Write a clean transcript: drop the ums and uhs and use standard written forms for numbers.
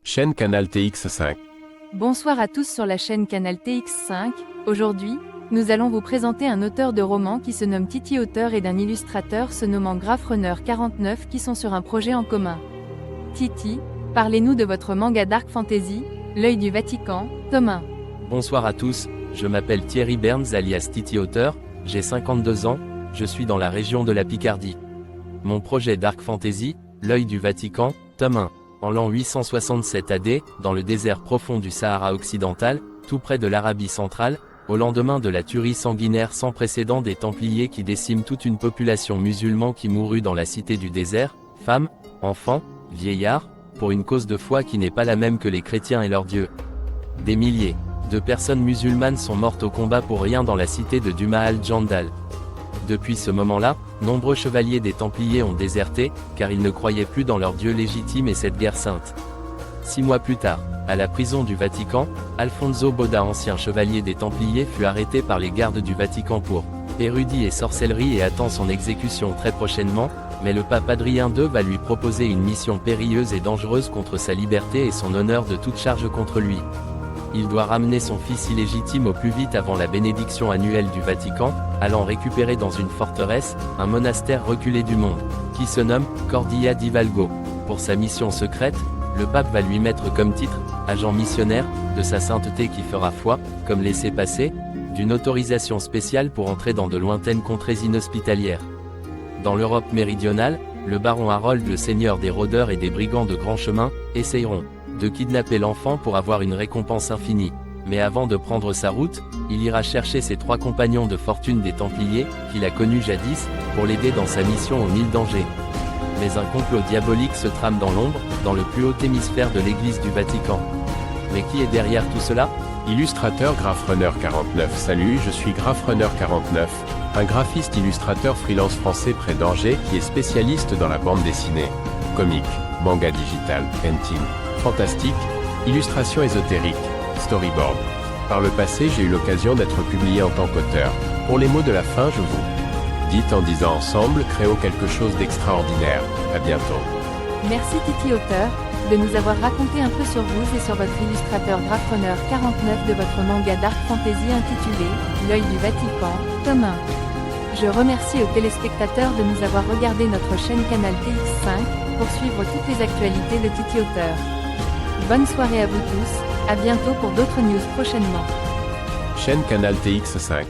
Chaîne Canal TX5. Bonsoir à tous sur la chaîne Canal TX5. Aujourd'hui, nous allons vous présenter un auteur de roman qui se nomme Titi Auteur et d'un illustrateur se nommant Graphrunner 49 qui sont sur un projet en commun. Titi, parlez-nous de votre manga Dark Fantasy, L'œil du Vatican, tome 1. Bonsoir à tous, je m'appelle Thierry Berns alias Titi Auteur, j'ai 52 ans, je suis dans la région de la Picardie. Mon projet Dark Fantasy, L'œil du Vatican, tome 1. En l'an 867 AD, dans le désert profond du Sahara occidental, tout près de l'Arabie centrale, au lendemain de la tuerie sanguinaire sans précédent des Templiers qui déciment toute une population musulmane qui mourut dans la cité du désert, femmes, enfants, vieillards, pour une cause de foi qui n'est pas la même que les chrétiens et leur Dieu. Des milliers de personnes musulmanes sont mortes au combat pour rien dans la cité de Duma al-Jandal. Depuis ce moment-là, nombreux chevaliers des Templiers ont déserté, car ils ne croyaient plus dans leur Dieu légitime et cette guerre sainte. 6 mois plus tard, à la prison du Vatican, Alfonso Boda, ancien chevalier des Templiers, fut arrêté par les gardes du Vatican pour érudit et sorcellerie et attend son exécution très prochainement, mais le pape Adrien II va lui proposer une mission périlleuse et dangereuse contre sa liberté et son honneur de toute charge contre lui. Il doit ramener son fils illégitime au plus vite avant la bénédiction annuelle du Vatican, allant récupérer dans une forteresse, un monastère reculé du monde, qui se nomme Cordia di Valgo. Pour sa mission secrète, le pape va lui mettre comme titre, agent missionnaire, de sa sainteté qui fera foi, comme laissez-passer, d'une autorisation spéciale pour entrer dans de lointaines contrées inhospitalières. Dans l'Europe méridionale, le baron Harold, le seigneur des rôdeurs et des brigands de grand chemin, essayeront de kidnapper l'enfant pour avoir une récompense infinie. Mais avant de prendre sa route, il ira chercher ses 3 compagnons de fortune des Templiers, qu'il a connus jadis, pour l'aider dans sa mission aux 1000 dangers. Mais un complot diabolique se trame dans l'ombre, dans le plus haut hémisphère de l'église du Vatican. Mais qui est derrière tout cela ? Illustrateur Graphrunner 49. Salut, je suis Graphrunner 49, un graphiste illustrateur freelance français près d'Angers qui est spécialiste dans la bande dessinée, comique, manga digital, painting, fantastique, illustration ésotérique, storyboard. Par le passé, j'ai eu l'occasion d'être publié en tant qu'auteur. Pour les mots de la fin, je vous dites en disant ensemble, créons quelque chose d'extraordinaire. À bientôt. Merci Titi Auteur, de nous avoir raconté un peu sur vous et sur votre illustrateur Graphrunner 49 de votre manga Dark Fantasy intitulé L'œil du Vatican, tome 1. Je remercie aux téléspectateurs de nous avoir regardé notre chaîne Canal TX5 pour suivre toutes les actualités de Titi Auteur. Bonne soirée à vous tous, à bientôt pour d'autres news prochainement. Chaîne Canal TX5.